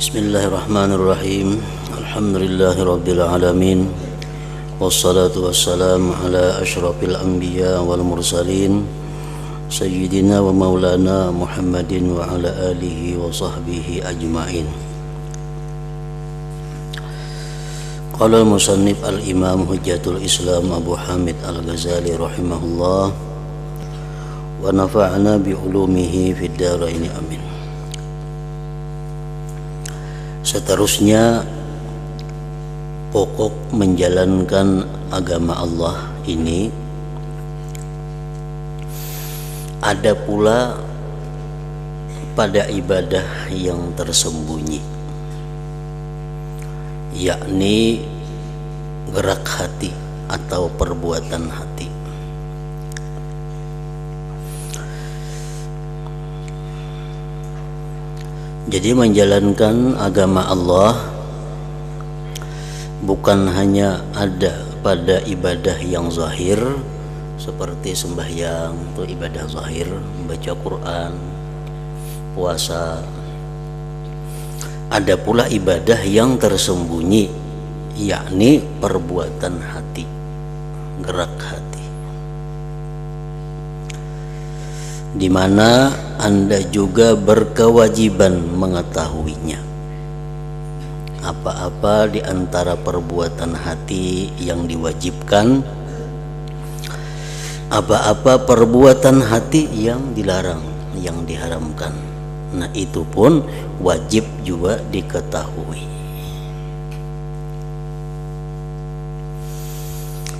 Bismillahirrahmanirrahim. Alhamdulillahirabbil alamin. Wassalatu wassalamu ala asyrafil anbiya wal mursalin sayyidina wa maulana Muhammadin wa ala alihi wa sahbihi ajmain. Qala al-musannif al-imam hujjatul Islam Abu Hamid Al-Ghazali rahimahullah wa nafa'ana bi ulumihi fid dharain amin. Seterusnya, pokok menjalankan agama Allah ini ada pula pada ibadah yang tersembunyi, yakni gerak hati atau perbuatan hati. Jadi menjalankan agama Allah bukan hanya ada pada ibadah yang zahir seperti sembahyang, itu ibadah zahir, membaca Quran, puasa. Ada pula ibadah yang tersembunyi, yakni perbuatan hati, gerak hati, di mana Anda juga berkewajiban mengetahuinya. Apa-apa di antara perbuatan hati yang diwajibkan, apa-apa perbuatan hati yang dilarang, yang diharamkan. Nah, itu pun wajib juga diketahui.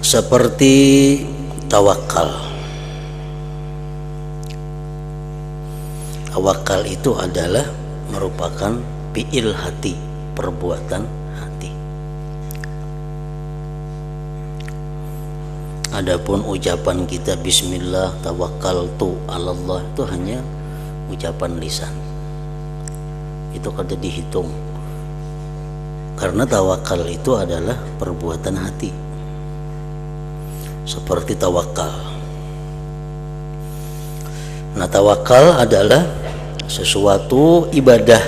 Seperti tawakal. Tawakal itu adalah merupakan fi'il hati, perbuatan hati. Adapun ucapan kita bismillah tawakkaltu 'alallah itu hanya ucapan lisan. Itu kada dihitung. Karena tawakal itu adalah perbuatan hati. Seperti tawakal. Nah, tawakal adalah sesuatu ibadah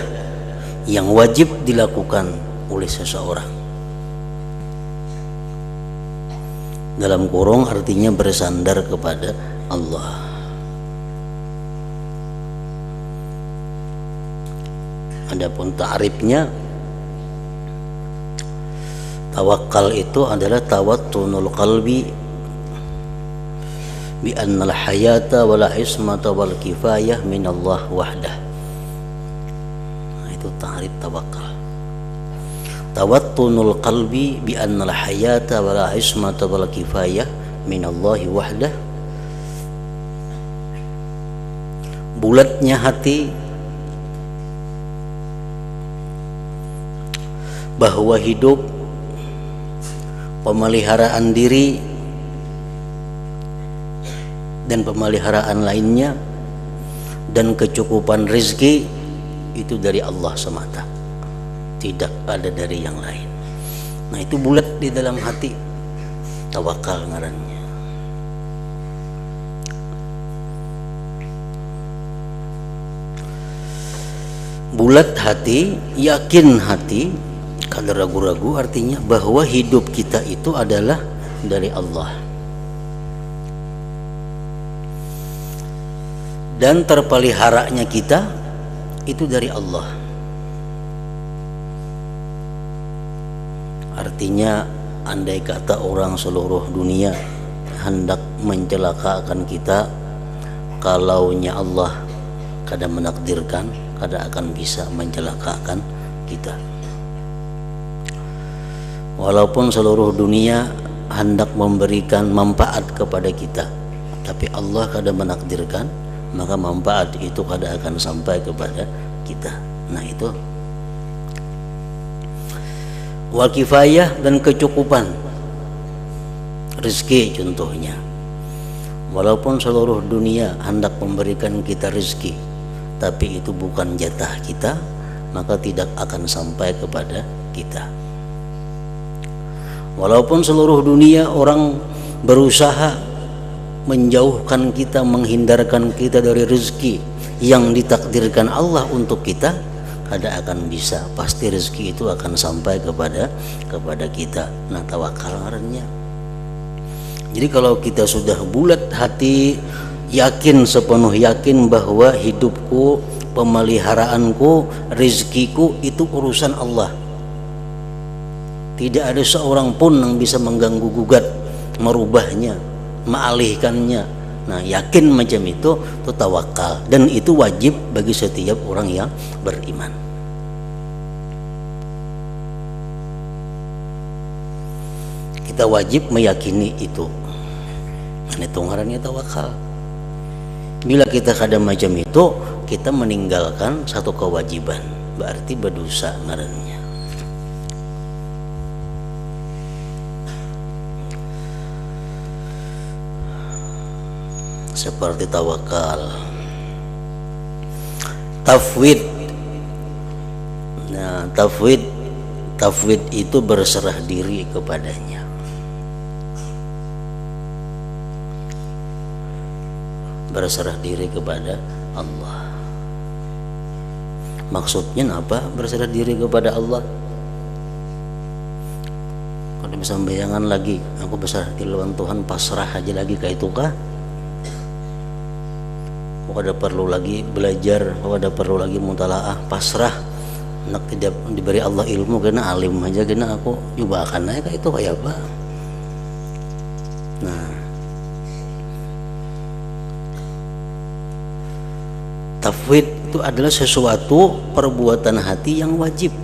yang wajib dilakukan oleh seseorang. Dalam kurung artinya bersandar kepada Allah. Adapun ta'rifnya, tawakal itu adalah tawattunul qalbi bi annal hayata wal ismata wal kifayah min Allah wahdah. Nah, itu ta'rif tawakal. Tawattunul qalbi bi annal hayata wal ismata wal kifayah min Allah wahdah. Bulatnya hati bahwa hidup, pemeliharaan diri dan pemeliharaan lainnya dan kecukupan rezeki itu dari Allah semata, tidak ada dari yang lain. Nah, itu bulat di dalam hati, tawakal ngarannya. Bulat hati, yakin hati, kada ragu-ragu, artinya bahwa hidup kita itu adalah dari Allah. Dan terpeliharanya kita itu dari Allah. Artinya, andai kata orang seluruh dunia hendak mencelakakan kita, kalaunya Allah kada menakdirkan, kada akan bisa mencelakakan kita. Walaupun seluruh dunia hendak memberikan manfaat kepada kita, tapi Allah kada menakdirkan, maka manfaat itu kada akan sampai kepada kita. Nah, itu wal kifayah dan kecukupan rezeki contohnya. Walaupun seluruh dunia hendak memberikan kita rezeki, tapi itu bukan jatah kita, maka tidak akan sampai kepada kita. Walaupun seluruh dunia orang berusaha menjauhkan kita, menghindarkan kita dari rezeki yang ditakdirkan Allah untuk kita, kada akan bisa, pasti rezeki itu akan sampai kepada kita. Nah, tawakal ngarannya. Jadi kalau kita sudah bulat hati, yakin, sepenuh yakin bahwa hidupku, pemeliharaanku, rezekiku itu urusan Allah, tidak ada seorang pun yang bisa mengganggu gugat, merubahnya, mengalihkannya. Nah, yakin macam itu tawakal, dan itu wajib bagi setiap orang yang beriman. Kita wajib meyakini itu. Nah, itu ngarannya tawakal. Bila kita kada macam itu, kita meninggalkan satu kewajiban, berarti berdosa ngarannya. Seperti tawakal, tafwid. Nah, tafwid itu berserah diri kepadanya. Berserah diri kepada Allah. Maksudnya apa? Berserah diri kepada Allah. Kalau bisa bayangan lagi, aku berserah diri lawan Tuhan, pasrah aja lagi kayak itu kah? Aku ada perlu lagi belajar, aku ada perlu lagi mutalaah, pasrah. Nak tidak diberi Allah ilmu, kena alim aja, kena aku coba akan naik kayak itu kayak apa? Nah, tafwid itu adalah sesuatu perbuatan hati yang wajib,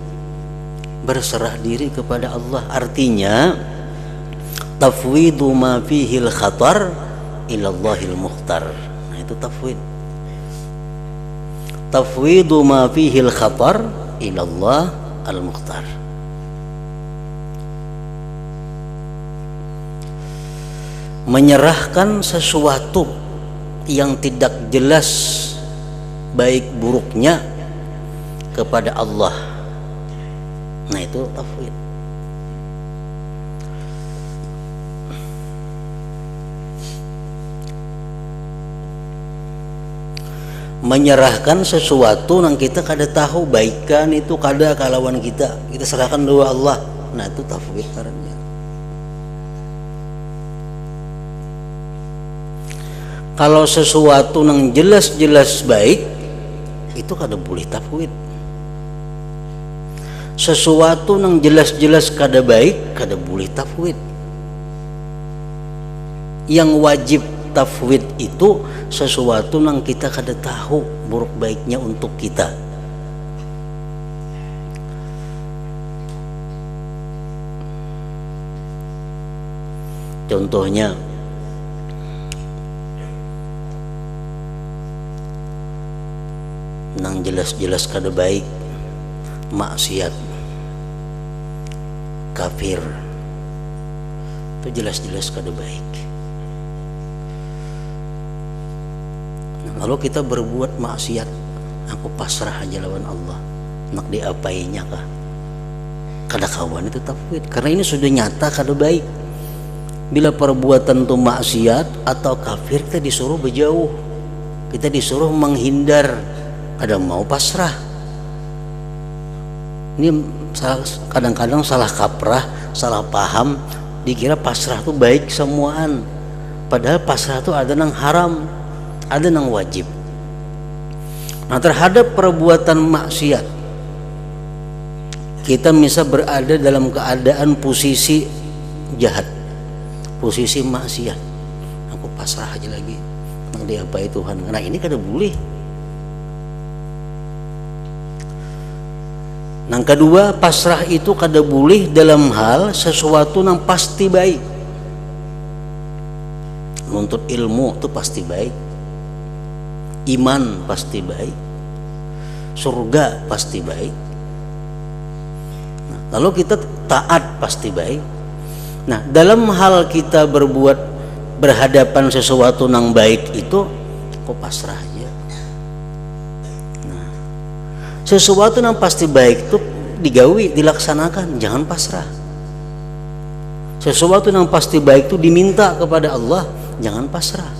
berserah diri kepada Allah. Artinya tafwidu ma fihil khatar ilallahil mukhtar. Nah, itu tafwid. Tafwidu ma fihil khatar ilallah al-mukhtar. Menyerahkan sesuatu yang tidak jelas baik buruknya kepada Allah. Nah, itu tafwid. Menyerahkan sesuatu yang kita kada tahu baikan itu kada kalawan kita serahkan dulu Allah. Nah, itu tafwid karena. Kalau sesuatu yang jelas-jelas baik itu kada boleh tafwid. Sesuatu yang jelas-jelas kada baik kada boleh tafwid. Yang wajib tafwid itu sesuatu yang kita kada tahu buruk baiknya untuk kita. Contohnya, nang jelas-jelas kada baik, maksiat, kafir, itu jelas-jelas kada baik. Kalau kita berbuat maksiat, aku pasrah aja lawan Allah, nak diapainya kah? Kada kawan itu tafwid, karena ini sudah nyata kada baik. Bila perbuatan itu maksiat atau kafir, kita disuruh berjauh, kita disuruh menghindar, kada mau pasrah. Ini kadang-kadang salah kaprah, salah paham, dikira pasrah itu baik semuaan, padahal pasrah itu ada yang haram, ada yang wajib. Nah, terhadap perbuatan maksiat, kita bisa berada dalam keadaan posisi jahat, posisi maksiat, aku pasrah aja lagi, nang diapai Tuhan. Nah, ini kada boleh. Yang kedua, pasrah itu kada boleh dalam hal sesuatu yang pasti baik. Menuntut ilmu itu pasti baik, iman pasti baik, surga pasti baik. Nah, lalu kita taat pasti baik. Nah, dalam hal kita berhadapan sesuatu yang baik itu, kok pasrah aja. Nah, sesuatu yang pasti baik itu digawi, dilaksanakan, jangan pasrah. Sesuatu yang pasti baik itu diminta kepada Allah, jangan pasrah.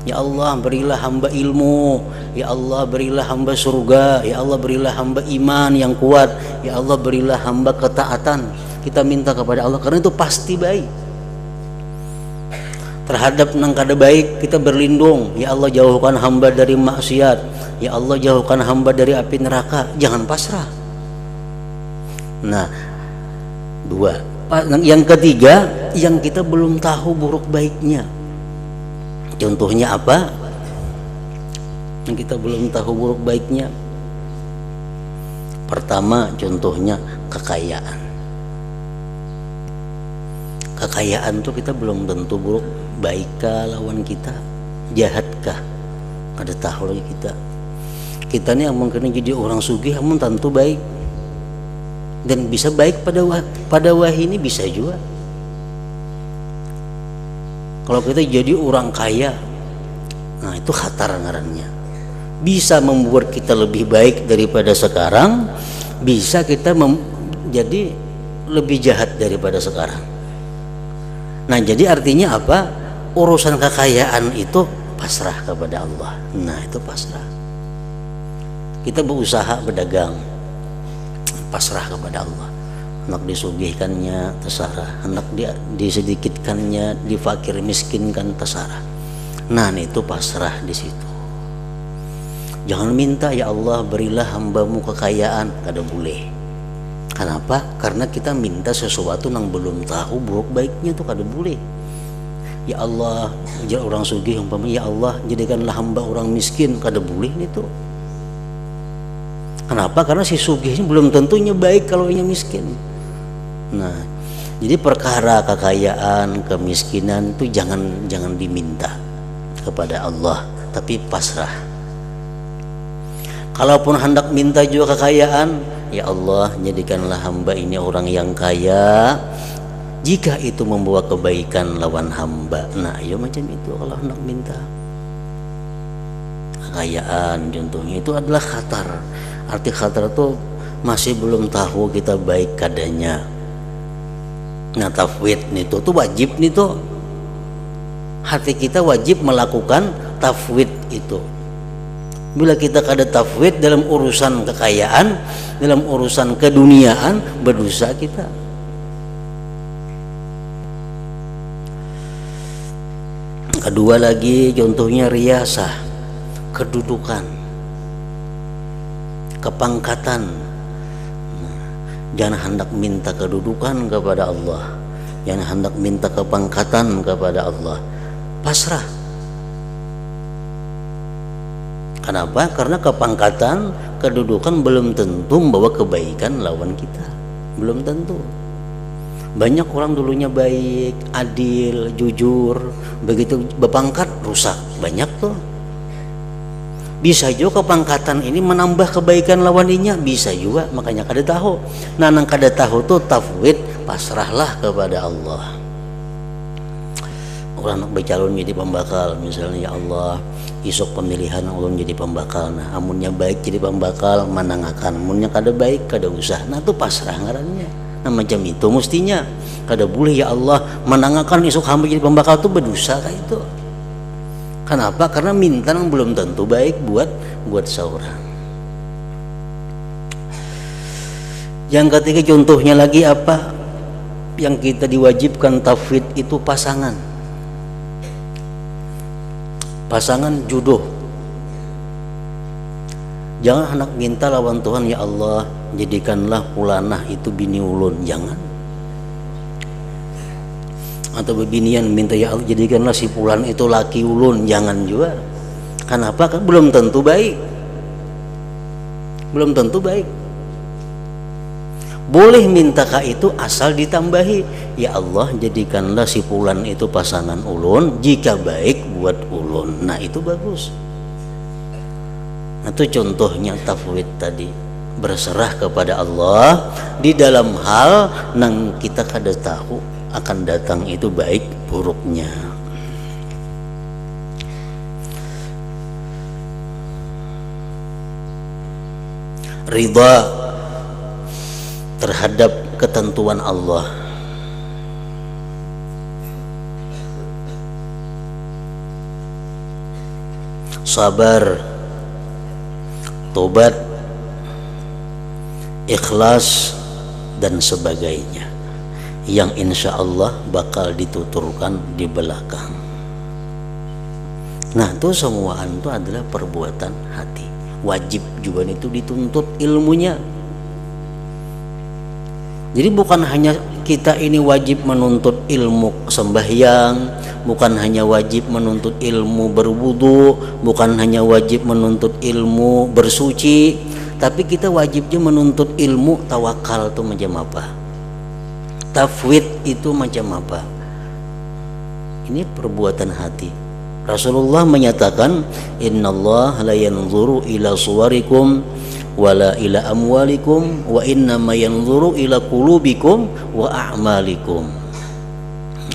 Ya Allah berilah hamba ilmu, ya Allah berilah hamba surga, ya Allah berilah hamba iman yang kuat, ya Allah berilah hamba ketaatan. Kita minta kepada Allah karena itu pasti baik. Terhadap nang kada baik kita berlindung, ya Allah jauhkan hamba dari maksiat, ya Allah jauhkan hamba dari api neraka. Jangan pasrah. Nah, dua. Yang ketiga, yang kita belum tahu buruk baiknya. Contohnya apa? Yang kita belum tahu buruk baiknya. Pertama, contohnya kekayaan. Kekayaan tuh kita belum tentu buruk baikkah lawan kita, jahatkah, ada tahu lagi kita nih mungkin jadi orang sugih namun tentu baik dan bisa baik pada wahai ini bisa juga. Kalau kita jadi orang kaya, nah itu khatar ngarannya. Bisa membuat kita lebih baik daripada sekarang, bisa kita jadi lebih jahat daripada sekarang. Nah jadi artinya apa? Urusan kekayaan itu pasrah kepada Allah. Nah itu pasrah. Kita berusaha berdagang, pasrah kepada Allah. Anak disugihkannya terserah, anak disedikitkannya, difakir miskinkan terserah. Nah itu pasrah di situ. Jangan minta ya Allah berilah hambamu kekayaan, kada boleh. Kenapa? Karena kita minta sesuatu yang belum tahu buruk baiknya tuh kada boleh. Ya Allah, jadi orang sugih umpamanya, ya Allah jadikanlah hamba orang miskin, kada boleh itu. Kenapa? Karena si sugih ini belum tentunya baik kalau ia miskin. Nah, jadi perkara kekayaan, kemiskinan itu jangan diminta kepada Allah, tapi pasrah. Kalaupun hendak minta juga kekayaan, ya Allah jadikanlah hamba ini orang yang kaya, jika itu membawa kebaikan lawan hamba. Nah, ya macam itu kalau hendak minta kekayaan, contohnya itu adalah khatar. Arti khatar itu masih belum tahu kita baik kadanya. Nah tafwid itu tuh wajib nih tuh, hati kita wajib melakukan tafwid itu. Bila kita kada tafwid dalam urusan kekayaan, dalam urusan keduniaan, berdosa kita. Kedua lagi contohnya riasah, kedudukan, kepangkatan. Jangan hendak minta kedudukan kepada Allah, jangan hendak minta kepangkatan kepada Allah. Pasrah. Kenapa? Karena kepangkatan, kedudukan belum tentu membawa kebaikan lawan kita. Belum tentu. Banyak orang dulunya baik, adil, jujur, begitu berpangkat rusak. Banyak tuh. Bisa juga kepangkatan ini menambah kebaikan lawannya, bisa juga, makanya kada tahu. Nah nang kada tahu tuh tafwid, pasrahlah kepada Allah. Orang nak bercalon jadi pembakal misalnya, ya Allah isok pemilihan ulun jadi pembakal, nah amunnya baik jadi pembakal manangakan, amunnya kada baik kada usah. Nah itu pasrah ngarannya. Nah macam itu mestinya kada boleh ya Allah manangakan isok hamba jadi pembakal tuh berdosa kayak itu. Kenapa? Karena minta yang belum tentu baik buat seorang. Yang ketiga contohnya lagi apa? Yang kita diwajibkan tafwid itu pasangan. Pasangan jodoh. Jangan hendak minta lawan Tuhan, ya Allah jadikanlah fulanah itu bini ulun, jangan. Atau bebinian minta ya Allah jadikanlah si fulan itu laki ulun, jangan juga. Kenapa? Kan belum tentu baik. Belum tentu baik. Boleh minta ka itu asal ditambahi, ya Allah jadikanlah si fulan itu pasangan ulun jika baik buat ulun. Nah itu bagus. Itu contohnya tafwid tadi, berserah kepada Allah di dalam hal nang kita kada tahu akan datang itu baik buruknya. Ridha terhadap ketentuan Allah. sabar, tobat, ikhlas, dan sebagainya yang insya Allah bakal dituturkan di belakang. Nah, itu semuaan itu adalah perbuatan hati. Wajib juga itu dituntut ilmunya. Jadi bukan hanya kita ini wajib menuntut ilmu sembahyang, bukan hanya wajib menuntut ilmu berwudu, bukan hanya wajib menuntut ilmu bersuci, tapi kita wajibnya menuntut ilmu tawakal itu macam apa, tafwid itu macam apa. Ini perbuatan hati. Rasulullah menyatakan, innallaha la yanzuru ila suwarikum wala ila amwalikum wa innama yanzuru ila qulubikum wa a'malikum.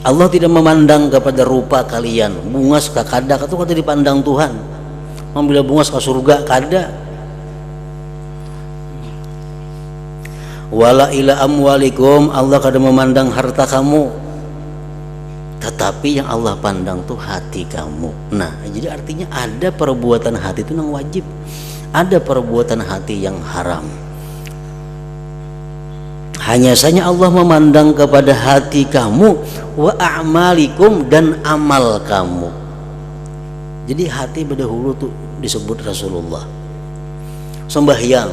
Allah tidak memandang kepada rupa kalian, bungas ke kada itu kada dipandang Tuhan. Bila bungas ke surga kada. Wala ila amwalikum, Allah kada memandang harta kamu, tetapi yang Allah pandang tuh hati kamu. Nah, jadi artinya ada perbuatan hati itu yang wajib, ada perbuatan hati yang haram. Hanya saja Allah memandang kepada hati kamu, wa a'malikum, dan amal kamu. Jadi hati berdahulu tuh disebut Rasulullah. Sembahyang,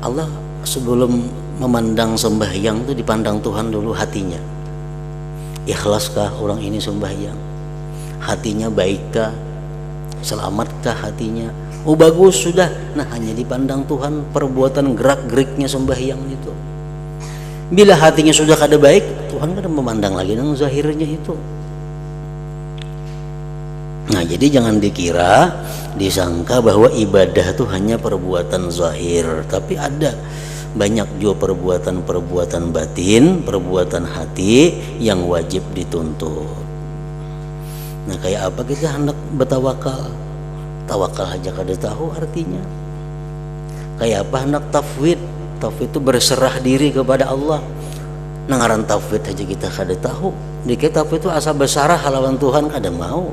Allah sebelum memandang sembahyang itu dipandang Tuhan dulu hatinya. Ikhlaskah orang ini sembahyang? Hatinya baikkah? Selamatkah hatinya? Oh bagus sudah. Nah, hanya dipandang Tuhan perbuatan gerak-geriknya sembahyang itu. Bila hatinya sudah kada baik, Tuhan kada memandang lagi dengan zahirnya itu. Nah, jadi jangan dikira, disangka bahwa ibadah itu hanya perbuatan zahir, tapi ada banyak juga perbuatan-perbuatan batin, perbuatan hati yang wajib dituntut. Nah, kayak apa kita hendak bertawakal? Tawakal aja kada tahu artinya. Kayak apa hendak tafwid? Tafwid itu berserah diri kepada Allah. Nah, ngaran tafwid aja kita kada tahu. Dikit tafwid itu asa besarah halawan Tuhan kada mau.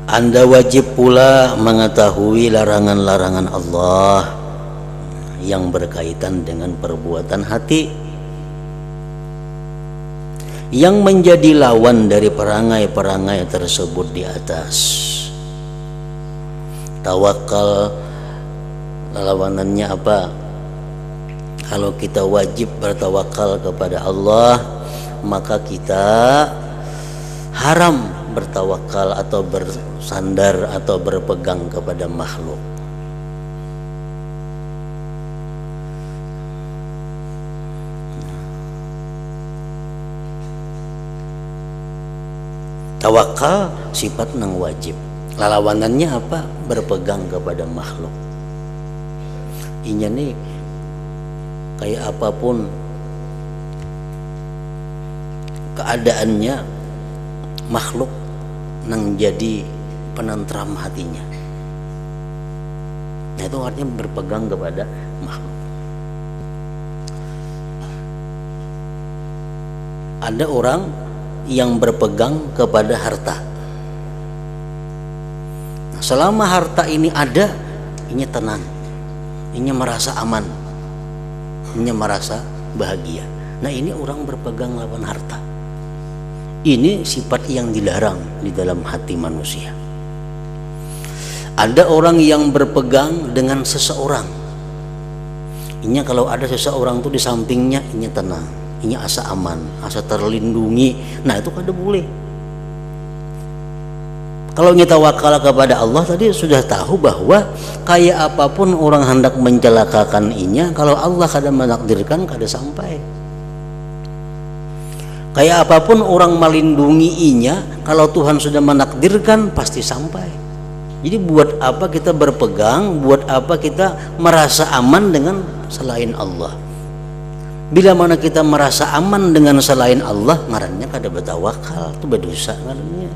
Anda wajib pula mengetahui larangan-larangan Allah yang berkaitan dengan perbuatan hati, yang menjadi lawan dari perangai-perangai tersebut di atas. Tawakal lawanannya apa? Kalau kita wajib bertawakal kepada Allah, maka kita haram bertawakal atau bersandar atau berpegang kepada makhluk. Tawakal sifat nang wajib. Lawanannya apa? Berpegang kepada makhluk. Inya nih kayak apapun keadaannya, makhluk nang jadi penentram hatinya. Nah, itu artinya berpegang kepada makhluk. Ada orang yang berpegang kepada harta. Nah, selama harta ini ada, ini tenang, ini merasa aman, ini merasa bahagia. Nah, ini orang berpegang lawan harta. Ini sifat yang dilarang di dalam hati manusia. Ada orang yang berpegang dengan seseorang. Ini kalau ada seseorang tuh di sampingnya, ini tenang, ini asa aman, asa terlindungi. Nah, itu kada boleh. Kalau kita tawakal kepada Allah tadi sudah tahu bahwa kayak apapun orang hendak mencelakakan inya, kalau Allah kada menakdirkan kada sampai. Kayak apapun orang melindunginya, kalau Tuhan sudah menakdirkan pasti sampai. Jadi buat apa kita berpegang, buat apa kita merasa aman dengan selain Allah? Bila mana kita merasa aman dengan selain Allah, ngarannya kada bertawakal, itu berdosa ngarannya.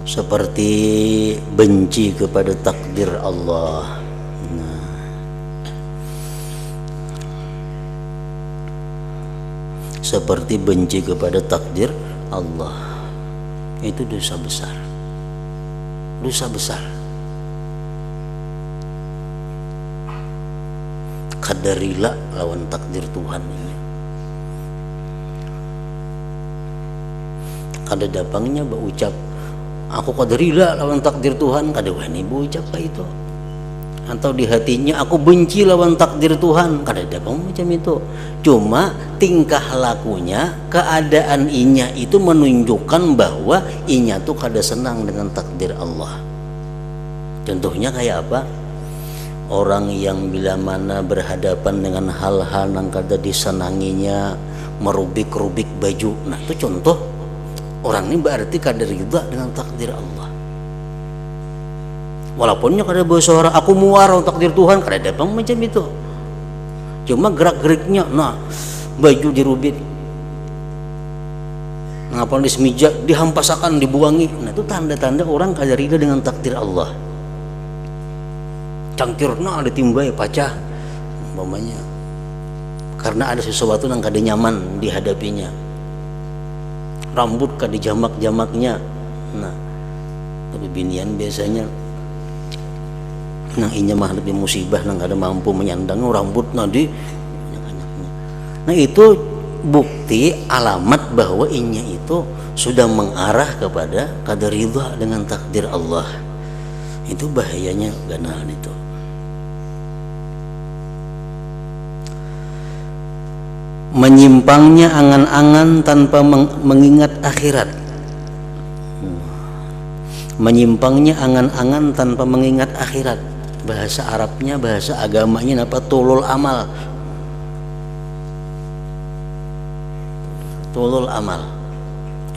seperti benci kepada takdir Allah. Seperti benci kepada takdir Allah, itu dosa besar. Dosa besar. Qadarilah lawan takdir Tuhan ini. Kada dapangnya berucap, aku qadarilah lawan takdir Tuhan, kada wani berucap itu. Atau di hatinya, aku benci lawan takdir Tuhan, kada dapang macam itu. Cuma tingkah lakunya, keadaan inya itu menunjukkan bahwa inya tuh kada senang dengan takdir Allah. Contohnya kayak apa? Orang yang bila mana berhadapan dengan hal-hal yang kada disenanginya, merubik-rubik baju, nah itu contoh orang ini berarti kada ridha dengan takdir Allah. Walaupunnya kada bersuara, aku muar takdir Tuhan, kada dapang macam itu. Cuma gerak-geriknya, nah baju dirubit, ngapa di semeja dihampasakan, dibuangi, nah itu tanda-tanda orang kada ridha dengan takdir Allah. Cangkirna ada timbai pacah umpamanya karena ada sesuatu yang kada nyaman dihadapinya, rambut kada jamak-jamaknya. Nah tapi binian biasanya nang inya mah lebih musibah nang kada mampu menyandang rambut nadi. Nah itu bukti alamat bahwa inya itu sudah mengarah kepada kada ridha dengan takdir Allah. Itu bahayanya ganal itu. Menyimpangnya angan-angan tanpa mengingat akhirat. Menyimpangnya angan-angan tanpa mengingat akhirat. Bahasa Arabnya, bahasa agamanya apa? Tulul amal. Tulul amal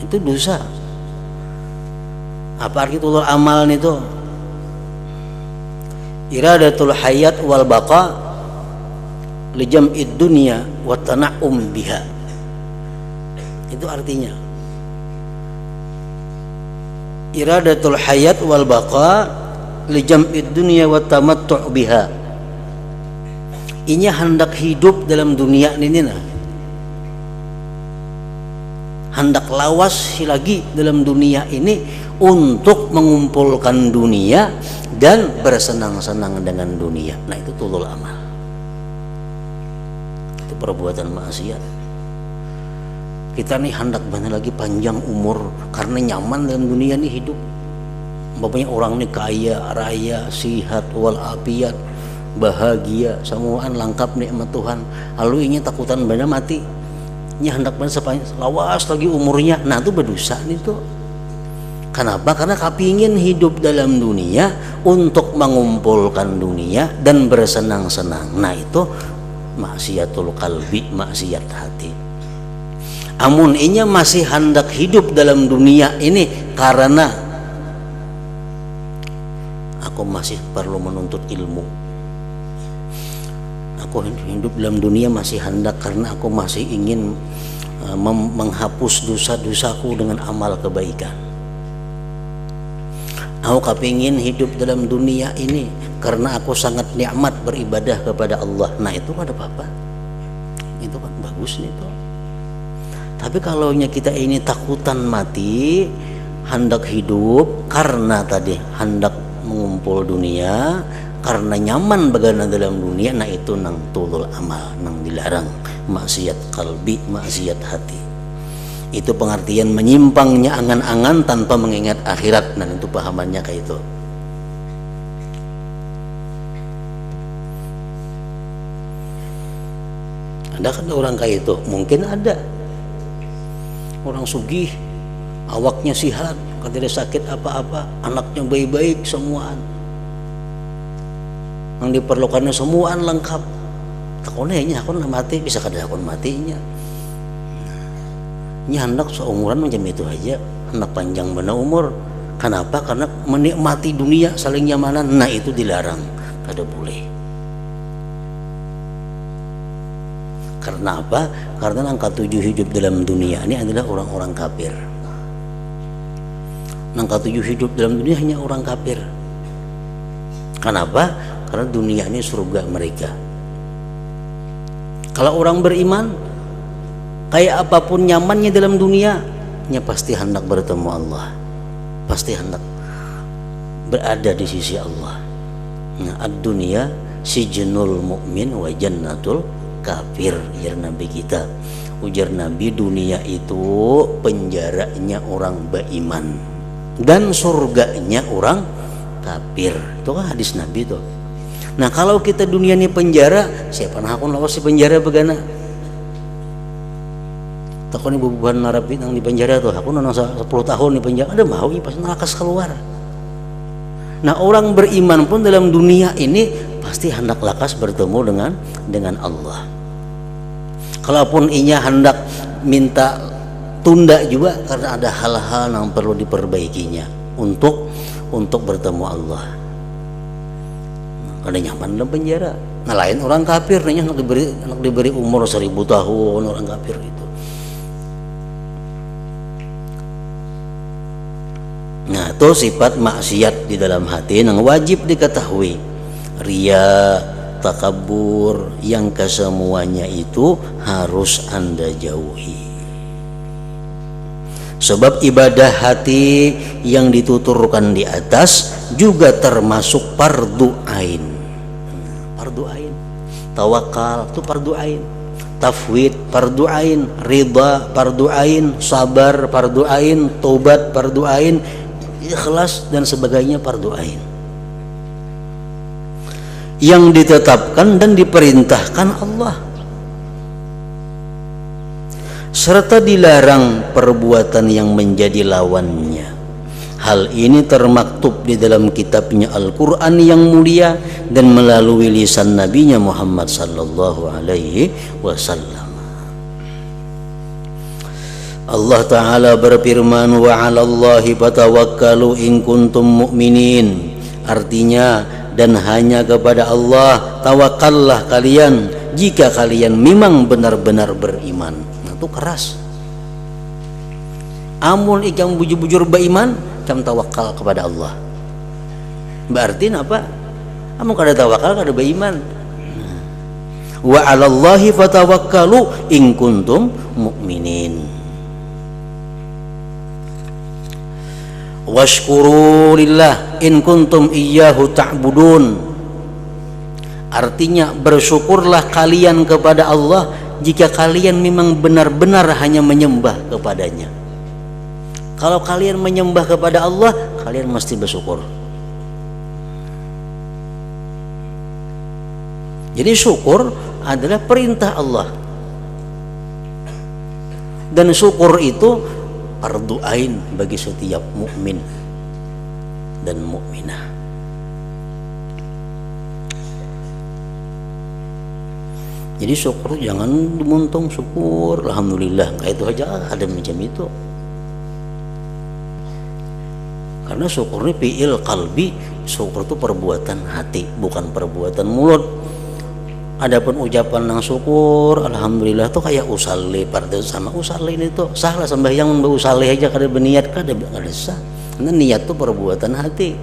itu dosa. Apa arti tulul amal itu? Iradatul hayat wal baqa li jam'id dunya wa tana'um biha. Itu artinya iradatul hayat wal baqa li jam'id dunya wa tamattu' biha. Inya hendak hidup dalam dunia ini nah. Hendak lawas lagi dalam dunia ini untuk mengumpulkan dunia dan bersenang-senang dengan dunia. Nah itu tulul amal. Itu perbuatan maksiat. Kita nih hendak benar lagi panjang umur karena nyaman dalam dunia ini hidup. Bapaknya orang ini kaya, raya, sihat, walafiat, bahagia, semuaan lengkap nikmat Tuhan. Lalu ini takutan benar mati. Ini hendak benar sepanjang lawas lagi umurnya. Nah itu berdosa itu. Kenapa? Karena kepingin hidup dalam dunia untuk mengumpulkan dunia dan bersenang-senang. Nah itu maksiatul qalbi, maksiat hati. Amun inya masih hendak hidup dalam dunia ini karena aku masih perlu menuntut ilmu, aku hidup dalam dunia masih hendak karena aku masih ingin menghapus dosa-dosaku dengan amal kebaikan. Aku kepingin hidup dalam dunia ini karena aku sangat nikmat beribadah kepada Allah. Nah itu kan ada apa-apa, itu kan bagus itu. Tapi kalau kita ini takutan mati, hendak hidup karena tadi hendak mengumpul dunia, karena nyaman bagana dalam dunia, nah itu nang tulul amal, nang dilarang, maksiat kalbi, maksiat hati. Itu pengertian menyimpangnya angan-angan tanpa mengingat akhirat. Nah itu pahamannya kayak itu. Ada kan orang kayak itu? Mungkin ada. Orang sugih, awaknya sihat, tidak sakit apa-apa, anaknya baik-baik semuaan, yang diperlukannya semuaan lengkap. Takutnya ini aku mati, bisa kada aku matinya. Ini hendak seumuran macam itu aja, hendak panjang benar umur. Kenapa? Karena menikmati dunia saling nyamanan. Nah itu dilarang, kada boleh. Karena apa? Karena angka 7 hidup dalam dunia ini adalah orang-orang kafir. Nang katujuh hidup dalam dunia hanya orang kafir. Kenapa? Karena dunia ini surga mereka. Kalau orang beriman, kayak apapun nyamannya dalam dunia, pasti hendak bertemu Allah, pasti hendak berada di sisi Allah. Nah, ad-dunya sijnul mu'min wa jannatul kafir, ujar Nabi kita. Ujar Nabi, dunia itu penjaranya orang beriman dan surganya orang kafir. Itu kan hadis Nabi tuh. Nah, kalau kita dunia ini penjara, siapa nah aku lawas di penjara begana? Takon ibu bukan narapi yang di penjara tuh, aku nonton 10 tahun di penjara, ada mau pas nalakas keluar. Nah, orang beriman pun dalam dunia ini pasti hendak lakas bertemu dengan Allah. Kalaupun inya hendak minta tunda juga karena ada hal-hal yang perlu diperbaikinya untuk bertemu Allah. Ada nyaman dalam penjara. Nah, lain orang kafir, hendak diberi umur 1000 tahun orang kafir itu. Nah, itu sifat maksiat di dalam hati yang wajib diketahui. Ria, takabur, yang kesemuanya itu harus Anda jauhi. Sebab ibadah hati yang dituturkan di atas juga termasuk fardu ain. Fardu ain. Tawakal itu fardu ain. Tafwid fardu ain, ridha fardu ain, sabar fardu ain, taubat fardu ain, ikhlas dan sebagainya fardu ain. Yang ditetapkan dan diperintahkan Allah, serta dilarang perbuatan yang menjadi lawannya. Hal ini termaktub di dalam kitabnya Al-Quran yang mulia dan melalui lisan Nabinya Muhammad sallallahu alaihi wasallam. Allah Ta'ala berfirman, wa 'alallahi fatawakkalu in kuntum mu'minin. Artinya, dan hanya kepada Allah tawakallah kalian jika kalian memang benar-benar beriman. Nah, itu keras. Amun ikam bujur-bujur beriman, ikam tawakal kepada Allah. Berarti apa? Amun kada tawakal kada beriman. Wa 'alallahi fatawakkalu in kuntum mu'minin. Washkuru lillah in kuntum iyyahu ta'budun. Artinya, bersyukurlah kalian kepada Allah jika kalian memang benar-benar hanya menyembah kepadanya. Kalau kalian menyembah kepada Allah, kalian mesti bersyukur. Jadi syukur adalah perintah Allah, dan syukur itu fardu ain bagi setiap mukmin dan mukminah. Jadi syukur jangan dimuntung, syukur alhamdulillah kayak itu aja, ada macam itu. Karena syukur ini fi'il qalbi, syukur itu perbuatan hati, bukan perbuatan mulut. Adapun ucapan nang syukur alhamdulillah tuh kayak usalli, pada sama usalli ini tuh sahlah sembahyang usalli aja kada berniat kada sah. Karena niat tuh perbuatan hati.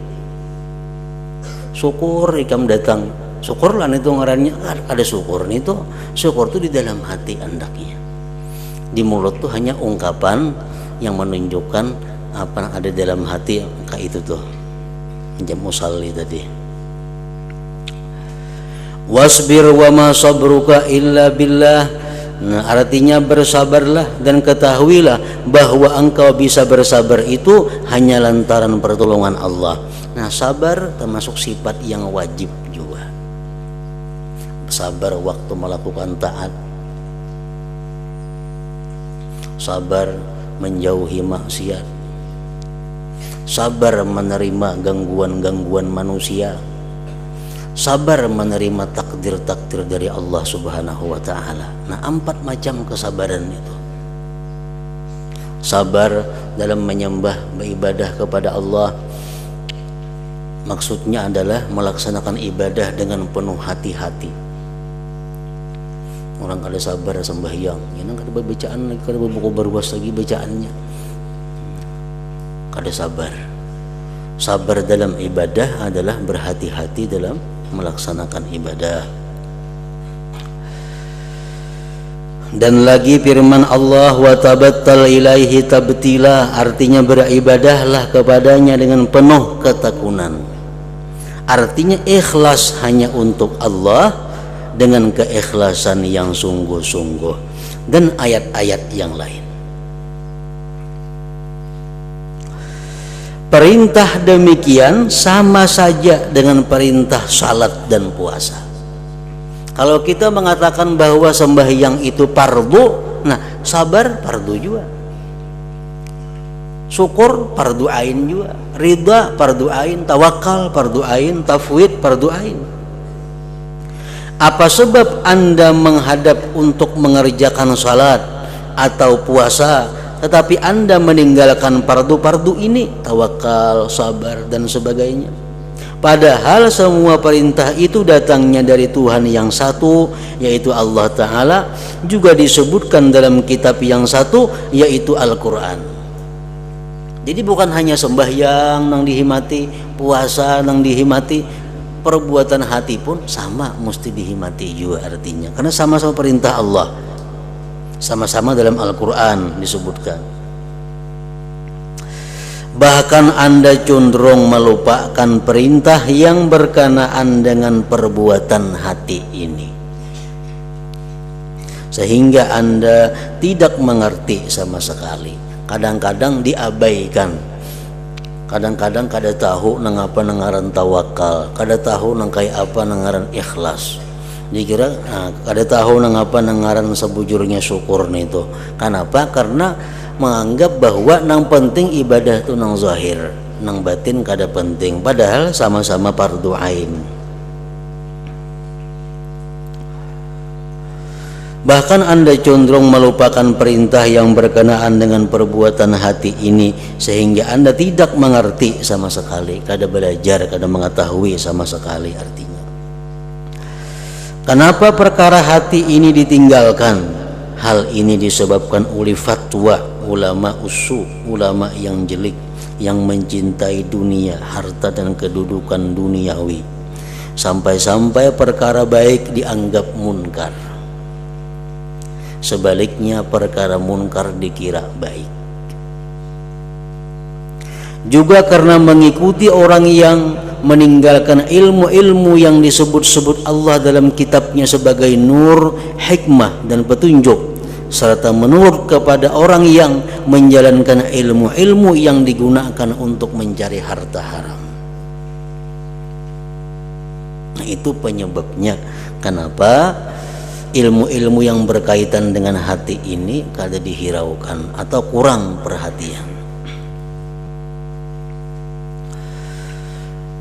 Syukur ikam datang, syukurlah itu ngarannya ada syukur itu. Syukur tuh di dalam hati andaknya. Di mulut tuh hanya ungkapan yang menunjukkan apa yang ada dalam hati, kayak itu tuh jam usalli tadi. Wasbir wa ma sabruka illa billah. Nah, artinya bersabarlah dan ketahuilah bahwa engkau bisa bersabar itu hanya lantaran pertolongan Allah. Nah, sabar termasuk sifat yang wajib juga. Sabar waktu melakukan taat, sabar menjauhi maksiat, sabar menerima gangguan-gangguan manusia, sabar menerima takdir-takdir dari Allah Subhanahu wa ta'ala. Nah, 4 macam kesabaran itu. Sabar dalam menyembah, beribadah kepada Allah, maksudnya adalah melaksanakan ibadah dengan penuh hati-hati. Orang kada sabar sembahyang, ini kada bacaan lagi, kada buku berwas lagi bacaannya. kada sabar. Sabar dalam ibadah adalah berhati-hati dalam melaksanakan ibadah. Dan lagi firman Allah, wa tabattal ilaihi tabtila, artinya beribadahlah kepadanya dengan penuh ketekunan. Artinya ikhlas hanya untuk Allah dengan keikhlasan yang sungguh-sungguh. Dan ayat-ayat yang lain. Perintah demikian sama saja dengan perintah salat dan puasa. Kalau kita mengatakan bahwa sembahyang itu fardu, nah sabar fardu juga, syukur fardu ain juga, ridha fardu ain, tawakal fardu ain, tafwid fardu ain. Apa sebab Anda menghadap untuk mengerjakan salat atau puasa, tetapi Anda meninggalkan fardu-fardu ini, tawakal, sabar dan sebagainya? Padahal semua perintah itu datangnya dari Tuhan yang satu, yaitu Allah Ta'ala, juga disebutkan dalam kitab yang satu, yaitu Al-Quran. Jadi bukan hanya sembahyang nang dihimati, puasa nang dihimati, perbuatan hati pun sama mesti dihimati juga artinya, karena sama-sama perintah Allah, sama-sama dalam Al-Quran disebutkan. Bahkan Anda cenderung melupakan perintah yang berkenaan dengan perbuatan hati ini, sehingga Anda tidak mengerti sama sekali. Kadang-kadang diabaikan, kadang-kadang kada tahu nang apa nangaran tawakal, kada tahu nang kaya apa nangaran ikhlas. Dikira kada tahu nang apa nangaran sebujurnya syukur itu. Kenapa? Karena menganggap bahwa nang penting ibadah itu nang zahir, nang batin kada penting, padahal sama-sama fardu ain. Bahkan Anda cenderung melupakan perintah yang berkenaan dengan perbuatan hati ini, sehingga Anda tidak mengerti sama sekali, kada belajar, kada mengetahui sama sekali artinya. Kenapa perkara hati ini ditinggalkan? Hal ini disebabkan oleh fatwa ulama usu, ulama yang jelek, yang mencintai dunia, harta dan kedudukan duniawi, sampai-sampai perkara baik dianggap munkar, sebaliknya perkara munkar dikira baik. Juga karena mengikuti orang yang meninggalkan ilmu-ilmu yang disebut-sebut Allah dalam kitabnya sebagai nur, hikmah dan petunjuk, serta menurut kepada orang yang menjalankan ilmu-ilmu yang digunakan untuk mencari harta haram. Nah, itu penyebabnya kenapa ilmu-ilmu yang berkaitan dengan hati ini kada dihiraukan atau kurang perhatian.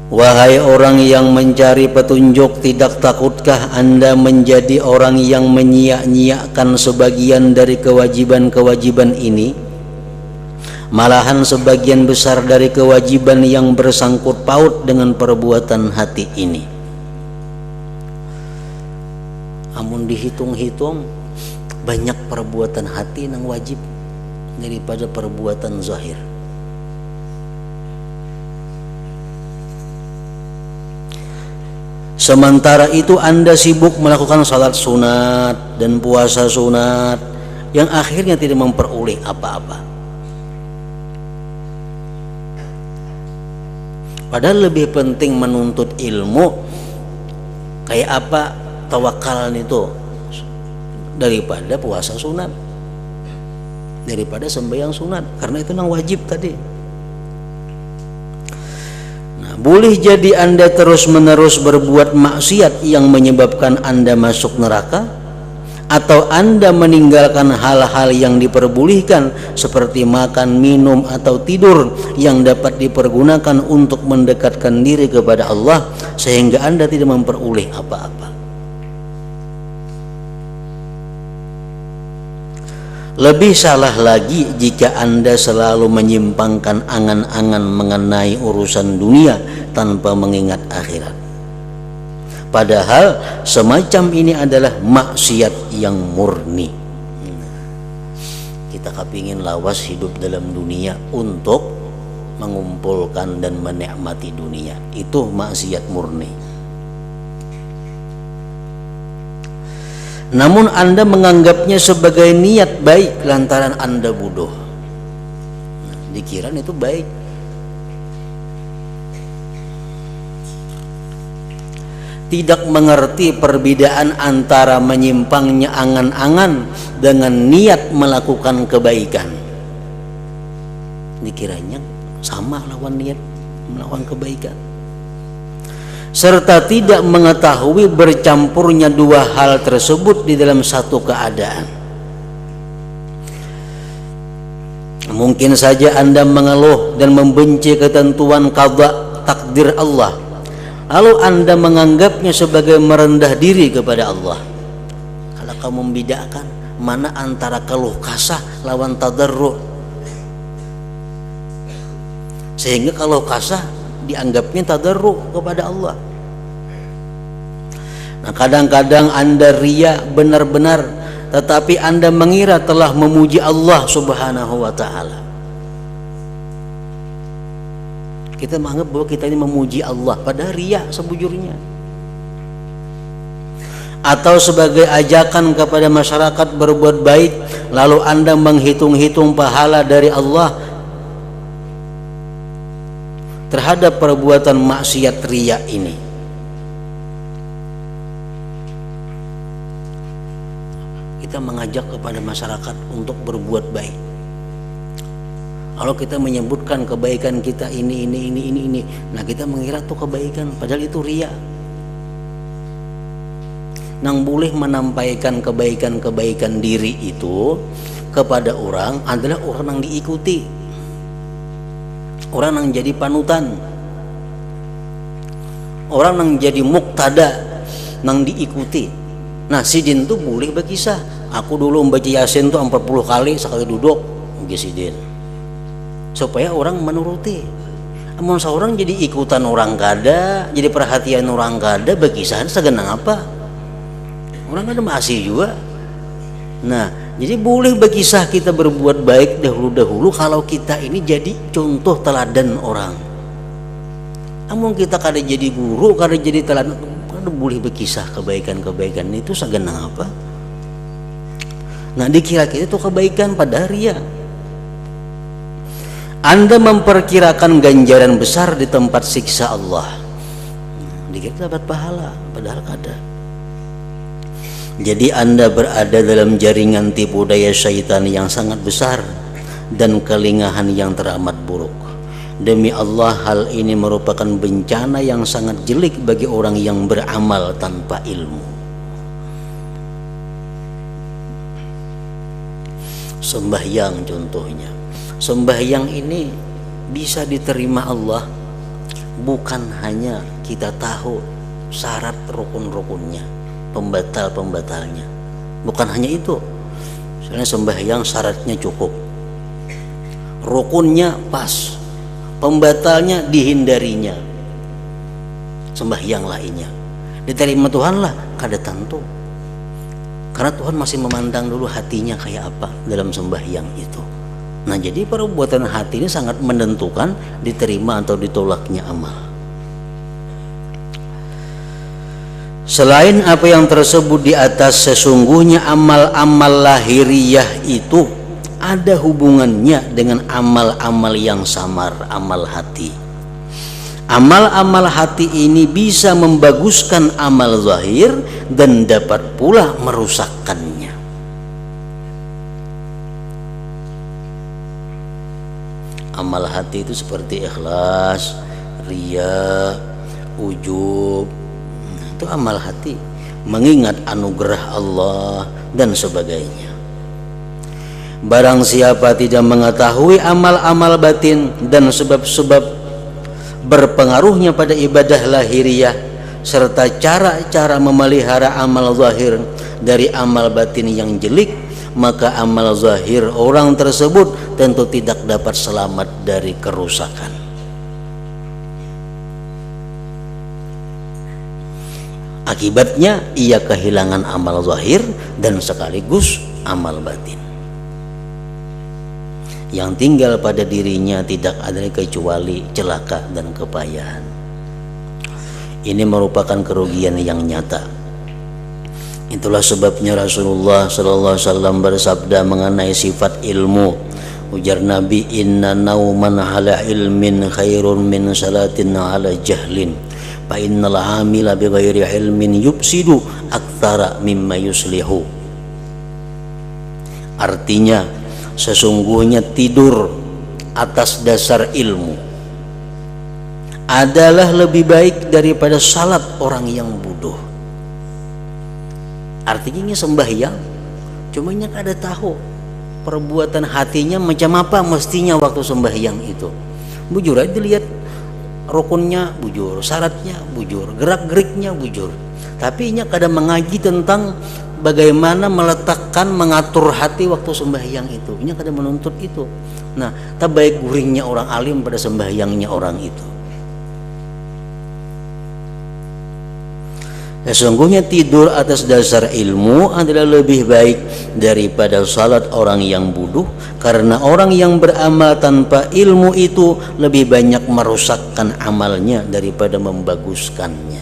Wahai orang yang mencari petunjuk, tidak takutkah Anda menjadi orang yang menyia-nyiakan sebagian dari kewajiban-kewajiban ini? Malahan sebagian besar dari kewajiban yang bersangkut paut dengan perbuatan hati ini. Amun dihitung-hitung, banyak perbuatan hati yang wajib daripada perbuatan zahir. Sementara itu Anda sibuk melakukan salat sunat dan puasa sunat yang akhirnya tidak memperoleh apa-apa. Padahal lebih penting menuntut ilmu kayak apa tawakal itu daripada puasa sunat, daripada sembahyang sunat, karena itu yang wajib tadi. Boleh jadi Anda terus-menerus berbuat maksiat yang menyebabkan Anda masuk neraka, atau Anda meninggalkan hal-hal yang diperbolehkan seperti makan, minum, atau tidur yang dapat dipergunakan untuk mendekatkan diri kepada Allah, sehingga Anda tidak memperoleh apa-apa. Lebih salah lagi jika Anda selalu menyimpangkan angan-angan mengenai urusan dunia tanpa mengingat akhirat. Padahal semacam ini adalah maksiat yang murni. Kita kepingin lawas hidup dalam dunia untuk mengumpulkan dan menikmati dunia. Itu maksiat murni. Namun Anda menganggapnya sebagai niat baik lantaran Anda bodoh. Dikira itu baik. Tidak mengerti perbedaan antara menyimpangnya angan-angan dengan niat melakukan kebaikan. Dikiranya sama lawan niat melakukan kebaikan. Serta tidak mengetahui bercampurnya dua hal tersebut di dalam satu keadaan. Mungkin saja Anda mengeluh dan membenci ketentuan qada takdir Allah, lalu Anda menganggapnya sebagai merendah diri kepada Allah. Kalau kamu membedakan mana antara keluh kasah lawan tadarru', sehingga kalau kasah dianggapnya tadarru' kepada Allah. Nah, kadang-kadang Anda riya benar-benar, tetapi Anda mengira telah memuji Allah Subhanahu wa ta'ala. Kita menganggap bahwa kita ini memuji Allah, padahal riya sebujurnya. Atau sebagai ajakan kepada masyarakat berbuat baik, lalu Anda menghitung-hitung pahala dari Allah terhadap perbuatan maksiat riya ini. Kita mengajak kepada masyarakat untuk berbuat baik. Kalau kita menyebutkan kebaikan kita ini. Nah, kita mengira itu kebaikan, padahal itu riya. Nang boleh menampaikan kebaikan-kebaikan diri itu kepada orang adalah orang yang diikuti, orang yang jadi panutan, orang yang jadi muktada, yang diikuti. Nah, sidin itu boleh berkisah. Aku dulu membaca Yasin tuh 40 kali sekali duduk, sidin, supaya orang menuruti. Amun seorang jadi ikutan orang kada, jadi perhatian orang kada, berkisah segenang apa? Orang kada masih juga. Nah, jadi boleh berkisah kita berbuat baik dahulu-dahulu kalau kita ini jadi contoh teladan orang. Amun kita kada jadi guru, kada jadi teladan, kada boleh berkisah kebaikan-kebaikan itu segenang apa? Nah, dikira kita itu kebaikan pada riya. Anda memperkirakan ganjaran besar di tempat siksa Allah. Dikira dapat pahala, padahal kada. Jadi Anda berada dalam jaringan tipu daya syaitan yang sangat besar dan kelingahan yang teramat buruk. Demi Allah, hal ini merupakan bencana yang sangat jelek bagi orang yang beramal tanpa ilmu. Sembahyang contohnya. Sembahyang ini bisa diterima Allah bukan hanya kita tahu syarat rukun-rukunnya, pembatal-pembatalnya. Bukan hanya itu. Misalnya sembahyang syaratnya cukup, rukunnya pas, pembatalnya dihindarinya. Sembahyang lainnya diterima Tuhan lah kada tentu, karena Tuhan masih memandang dulu hatinya kayak apa dalam sembahyang itu. Nah, jadi perbuatan hati ini sangat menentukan diterima atau ditolaknya amal. Selain apa yang tersebut di atas, sesungguhnya amal-amal lahiriah itu ada hubungannya dengan amal-amal yang samar, amal hati. Amal-amal hati ini bisa membaguskan amal zahir dan dapat pula merusakkannya. Amal hati itu seperti ikhlas, riya, ujub, itu amal hati, mengingat anugerah Allah dan sebagainya. Barang siapa tidak mengetahui amal-amal batin dan sebab-sebab berpengaruhnya pada ibadah lahiriah serta cara-cara memelihara amal zahir dari amal batin yang jelek, maka amal zahir orang tersebut tentu tidak dapat selamat dari kerusakan. Akibatnya ia kehilangan amal zahir dan sekaligus amal batin. Yang tinggal pada dirinya tidak ada kecuali celaka dan kepayahan. Ini merupakan kerugian yang nyata. Itulah sebabnya Rasulullah sallallahu alaihi wasallam bersabda mengenai sifat ilmu. Ujar Nabi, inna nauman ala ilmin khairun min salatin ala jahlin, fa innal amila bighairi ilmin yufsidu aktsara mimma yuslihu. Artinya, sesungguhnya tidur atas dasar ilmu adalah lebih baik daripada salat orang yang bodoh. Artinya ini sembahyang, cuma nya kada tahu perbuatan hatinya macam apa mestinya waktu sembahyang itu. Bujur aja dilihat rukunnya bujur, syaratnya bujur, gerak-geriknya bujur. Tapi nya kada mengaji tentang bagaimana meletakkan, mengatur hati waktu sembahyang itu. Nya kada menuntut itu. Nah, tak baik guringnya orang alim pada sembahyangnya orang itu. Sesungguhnya tidur atas dasar ilmu adalah lebih baik daripada salat orang yang bodoh, karena orang yang beramal tanpa ilmu itu lebih banyak merusakkan amalnya daripada membaguskannya.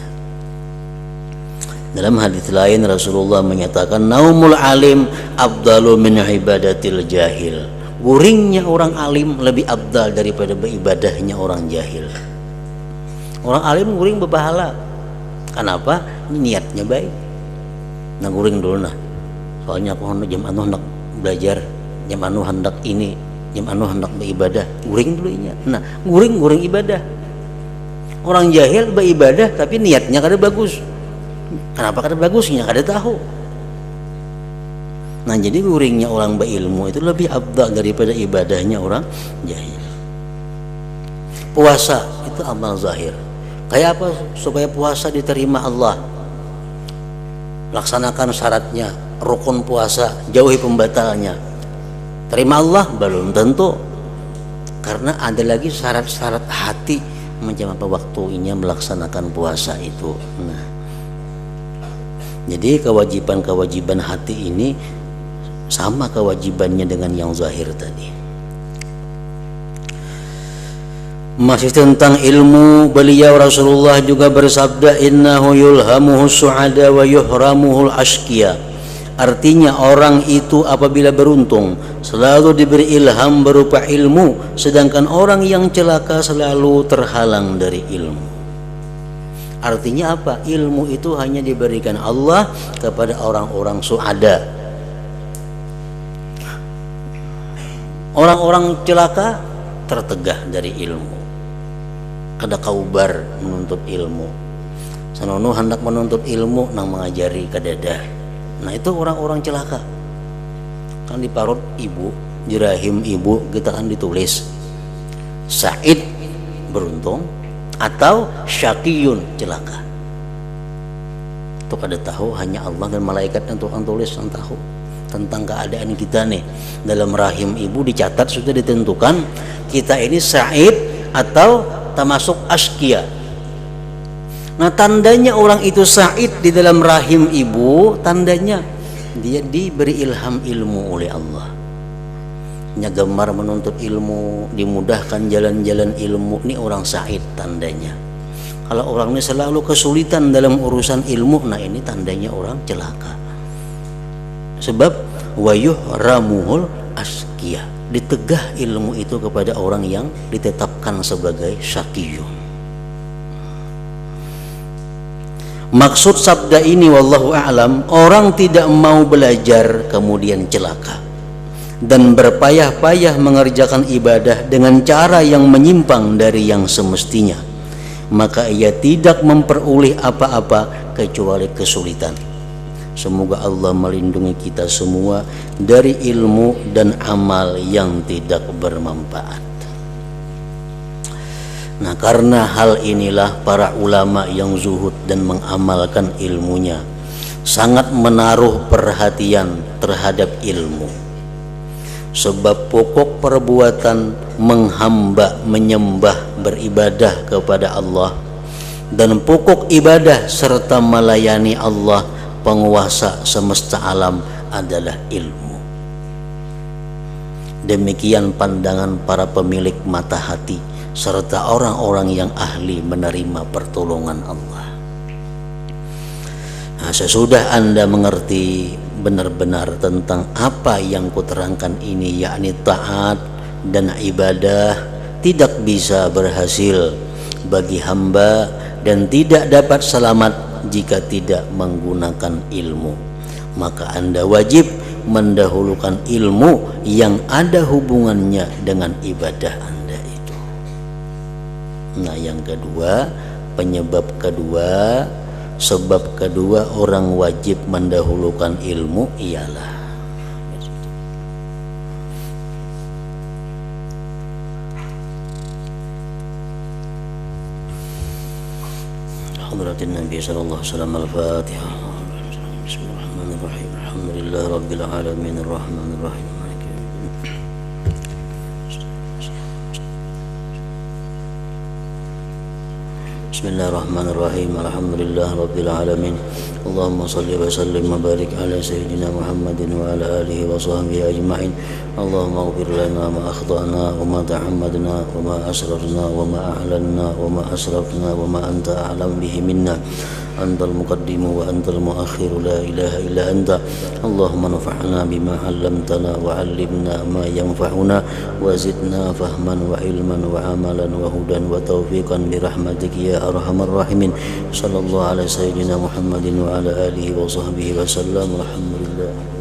Dalam hadis lain Rasulullah menyatakan, naumul alim afdalu min ibadatil jahil. Guringnya orang alim lebih abdal daripada beribadahnya orang jahil. Orang alim guring berpahala. Kenapa? Ini niatnya baik. Nah, guring dulu nah. Soalnya aku jam anu hendak belajar, jam anu hendak ini, jam anu hendak beribadah. Guring dulu nya. Nah, guring ibadah. Orang jahil beribadah tapi niatnya kada bagus. Kenapa kada bagusnya? Kada tahu. Nah, jadi guringnya orang berilmu itu lebih afdal daripada ibadahnya orang jahil. Puasa itu amal zahir. Kayak apa supaya puasa diterima Allah? Laksanakan syaratnya, rukun puasa, jauhi pembatalnya. Terima Allah belum tentu. Karena ada lagi syarat-syarat hati macam apa waktunya melaksanakan puasa itu. Nah, jadi kewajiban-kewajiban hati ini sama kewajibannya dengan yang zahir tadi. Masih tentang ilmu, beliau Rasulullah juga bersabda, innahu yulhamuhu su'ada wa yuhramuhul ashqiya. Artinya orang itu apabila beruntung selalu diberi ilham berupa ilmu, sedangkan orang yang celaka selalu terhalang dari ilmu. Artinya apa? Ilmu itu hanya diberikan Allah kepada orang-orang su'ada. Orang-orang celaka tertegah dari ilmu. Kada kaubar menuntut ilmu. Sanono hendak menuntut ilmu nang mengajari kadada. Nah, itu orang-orang celaka. Kan di parut ibu, di rahim ibu kita kan ditulis Sa'id beruntung atau Syaqiyun celaka. Itu kada tahu, hanya Allah dan malaikat yang Tuhan tulis yang tahu tentang keadaan kita nih. Dalam rahim ibu dicatat sudah ditentukan kita ini Sa'id atau termasuk askia. Nah, tandanya orang itu sa'id di dalam rahim ibu, tandanya dia diberi ilham ilmu oleh Allah. Nya gemar menuntut ilmu, dimudahkan jalan-jalan ilmu, ini orang sa'id tandanya. Kalau orang ini selalu kesulitan dalam urusan ilmu, nah ini tandanya orang celaka. Sebab wayuhramuhul askia, ditegah ilmu itu kepada orang yang ditetapkan sebagai syaqiyun. Maksud sabda ini wallahu a'lam, orang tidak mau belajar kemudian celaka dan berpayah-payah mengerjakan ibadah dengan cara yang menyimpang dari yang semestinya, maka ia tidak memperoleh apa-apa kecuali kesulitan. Semoga Allah melindungi kita semua dari ilmu dan amal yang tidak bermanfaat. Nah, karena hal inilah para ulama yang zuhud dan mengamalkan ilmunya sangat menaruh perhatian terhadap ilmu. Sebab pokok perbuatan menghamba, menyembah, beribadah kepada Allah, dan pokok ibadah serta melayani Allah penguasa semesta alam adalah ilmu. Demikian pandangan para pemilik mata hati serta orang-orang yang ahli menerima pertolongan Allah. Nah, sesudah Anda mengerti benar-benar tentang apa yang kuterangkan ini, yakni taat dan ibadah tidak bisa berhasil bagi hamba dan tidak dapat selamat jika tidak menggunakan ilmu, maka Anda wajib mendahulukan ilmu yang ada hubungannya dengan ibadah Anda itu. Nah, yang kedua, sebab kedua orang wajib mendahulukan ilmu ialah hadratin Nabi sallallahu alaihi wasallam. Al-Fatihah. Bismillahirrahmanirrahim. Alhamdulillah rabbil alamin arrahmanir rahim. Bismillahirrahmanirrahim. Alhamdulillah rabbil alamin. Allahumma salli wa sallim wa barik ala sayyidina Muhammadin wa ala alihi wa sahbihi ajma'in. Allahumma ighfir lana ma akhtana wa ma ta'ammadna wa ma asrarna wa ma a'lanna wa ma asrafna wa ma anta a'lam bihi minna. Antal muqaddimu wa antal muakhiru, la ilaha illa anta. Allahumma nafa'na bima 'allamtana wa 'allimna ma yanfa'una wa zidna fahman wa ilman wa amalan wa hudan wa taufiqan bi rahmatika ya arhamar rahimin. Sallallahu alaihi sayyidina Muhammadin wa ala alihi wa sahbihi wa sallam. Alhamdulillah.